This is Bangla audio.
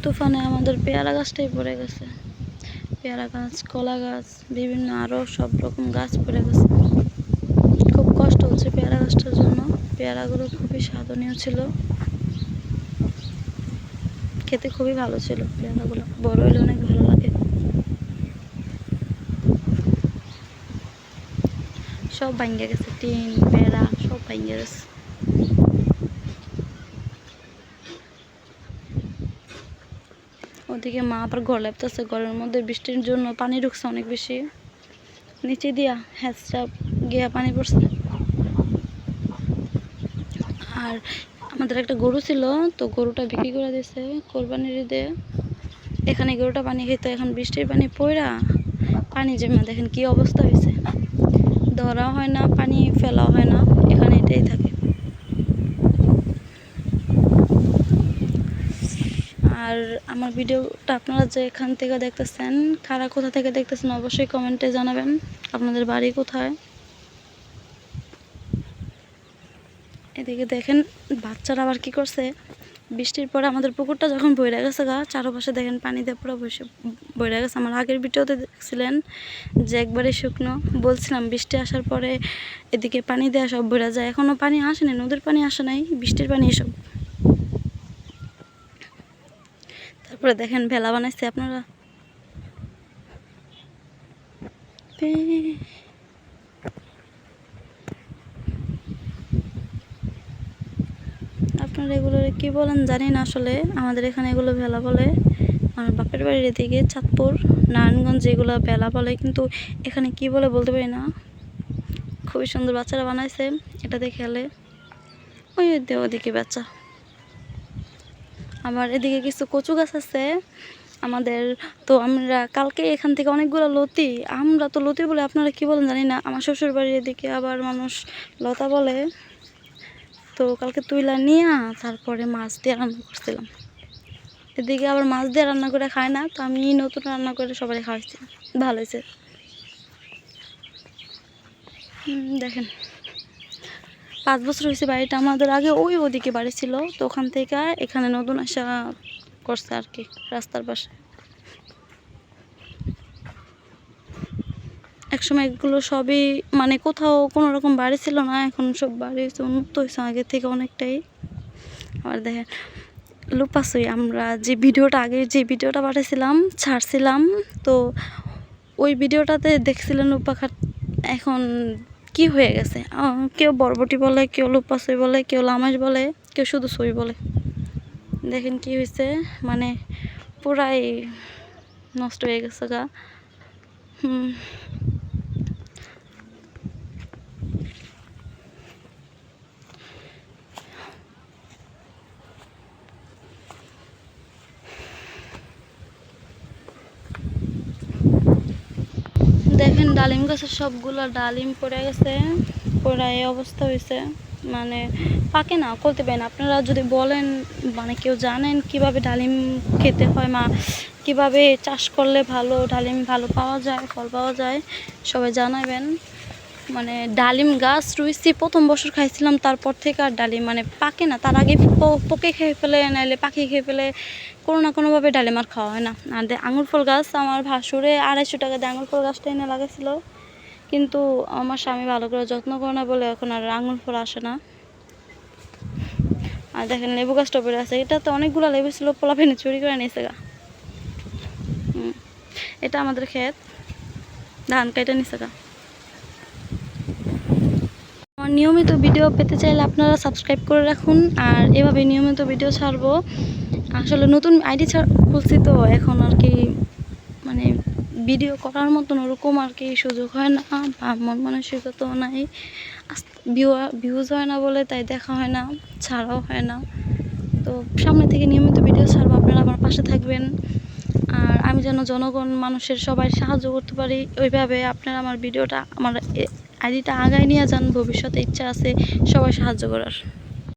তুফানে আমাদের পেয়ারা গাছটাই পড়ে গেছে। পেয়ারা গাছ, কলা গাছ, বিভিন্ন আরও সব রকম গাছ পড়ে গেছে। খুব কষ্ট হচ্ছে পেয়ারা গাছটার জন্য। পেয়ারাগুলো খুবই সাধনীয় ছিল, খেতে খুবই ভালো ছিল। পেয়ারাগুলো বড় হলে অনেক ভালো লাগে। সব ভাঙ্গে গেছে, টিন পেয়ারা সব ভাঙ্গে গেছে। ওদিকে মা আবার ঘর লেপতেছে, ঘরের মধ্যে বৃষ্টির জন্য পানি ঢুকছে অনেক বেশি, নিচে দিয়া হ্যাঁচড়া গিয়া পানি পড়ছে। আর আমাদের একটা গরু ছিল, তো গরুটা বিক্রি করে দিয়েছে কোরবানির ঈদে। এখানে গরুটা পানি খেত, এখন বৃষ্টির পানি পড়া পানি জমা দেখেন কি অবস্থা হয়েছে। ধরা হয় না, পানি ফেলা হয় না, এখানে এটাই থাকে। আর আমার ভিডিওটা আপনারা যে এখান থেকে দেখতেছেন, কারা কোথা থেকে দেখতেছেন অবশ্যই কমেন্টে জানাবেন আপনাদের বাড়ি কোথায়। এদিকে দেখেন বাচ্চারা আবার কি করছে, বৃষ্টির পরে আমাদের পুকুরটা যখন বইরা গেছে গা, চারপাশে দেখেন পানি দিয়ে পুরো বইরা গেছে। আমার আগের ভিডিওতে দেখছিলেন যে একবারে শুকনো, বলছিলাম বৃষ্টি আসার পরে এদিকে পানি দেওয়া সব বইরা যায়। এখনও পানি আসেনি, নদীর পানি আসে নাই, বৃষ্টির পানি এসব। তারপরে দেখেন ভেলা বানাইছে আপনারা, আপনারা এগুলো কি বলেন জানি না, আসলে আমাদের এখানে এগুলো ভেলা বলে। আমার বাপের বাড়ির এদিকে চাঁদপুর, নারায়ণগঞ্জ এগুলো ভেলা বলে, কিন্তু এখানে কি বলে বলতে পারি না। খুবই সুন্দর বাচ্চারা বানাইছে, এটাতে খেলে। ওই ওদিকে বাচ্চা। আবার এদিকে কিছু কচু গাছ আছে আমাদের। তো আমরা কালকে এখান থেকে অনেকগুলো লতি, আমরা তো লতি বলে, আপনারা কি বলেন জানি না। আমার শ্বশুর বাড়ির এদিকে আবার মানুষ লতা বলে। তো কালকে তুইলা নিয়ে তারপরে মাছ দিয়ে রান্না করছিলাম। এদিকে আবার মাছ দিয়ে রান্না করে খায় না, তো আমি নতুন রান্না করে সবাই খাওয়াইছি, ভালো হয়েছে। দেখেন 5 বছর হয়েছে বাড়িটা আমাদের। আগে ওদিকে বাড়ি ছিল, তো ওখান থেকে এখানে নতুন আসা করছে আর কি, রাস্তার পাশে। একসময় এগুলো সবই মানে কোথাও কোনো রকম বাড়ি ছিল না, এখন সব বাড়ি উন্নত হয়েছে আগের থেকে অনেকটাই। আবার দেখেন লুপাসই, আমরা যে ভিডিওটা আগে যে ভিডিওটা পাঠিয়েছিলাম ছাড়ছিলাম, তো ওই ভিডিওটাতে দেখছিলেন লুপাখা এখন কি হয়ে গেছে। কেউ বরবটি বলে, কেউ লুপাসই বলে, কেউ লামাস বলে, কেউ শুধু সই বলে। দেখেন কি হয়েছে, মানে পুরাই নষ্ট হয়ে গেছে গা। দেখেন ডালিম গাছের সবগুলো ডালিম পড়ে গেছে, পড়া এই অবস্থা হয়েছে, মানে পাকে না, করতে পারেন। আপনারা যদি বলেন, মানে কেউ জানেন কিভাবে ডালিম খেতে হয়, কিভাবে চাষ করলে ভালো ডালিম ভালো পাওয়া যায়, ফল পাওয়া যায়, সবাই জানাবেন। মানে ডালিম গাছ রুইছি প্রথম বছর খাইছিলাম, তারপর থেকে আর ডালিম মানে পাকে না, তার আগে পোকে খেয়ে ফেলে, নাইলে পাখি খেয়ে ফেলে, কোনো না কোনোভাবে ডালিম আর খাওয়া হয় না। আর আঙুর ফল গাছ আমার ভাসুরে 250 টাকা দিয়ে আঙুর ফল গাছটা এনে লাগাইছিল, কিন্তু আমার স্বামী ভালো করে যত্ন করে না বলে এখন আর আঙুর ফল আসে না। আর দেখেন লেবু গাছটা পড়ে আছে, এটাতে অনেকগুলো লেবু ছিল, পোলাপানি চুরি করে নিয়েছে গা। এটা আমাদের ক্ষেত, ধান কাইটা নিছে গা। আমার নিয়মিত ভিডিও পেতে চাইলে আপনারা সাবস্ক্রাইব করে রাখুন, আর এভাবে নিয়মিত ভিডিও ছাড়বো। আসলে নতুন আইডি খুলছি, তো এখন আর কি মানে ভিডিও করার মতন ওরকম আর কি সুযোগ হয় না, বা মন মানসিকতাও নাই, ভিউজ হয় না বলে তাই দেখা হয় না, ছাড়াও হয় না। তো সামনে থেকে নিয়মিত ভিডিও ছাড়বো, আপনারা আমার পাশে থাকবেন। আর আমি যেন জনগণ মানুষের সবাই সাহায্য করতে পারি, ওইভাবে আপনারা আমার ভিডিওটা, আমার আইডিটা আগায় নিয়ে যান। ভবিষ্যতে ইচ্ছা আছে সবাই সাহায্য করার।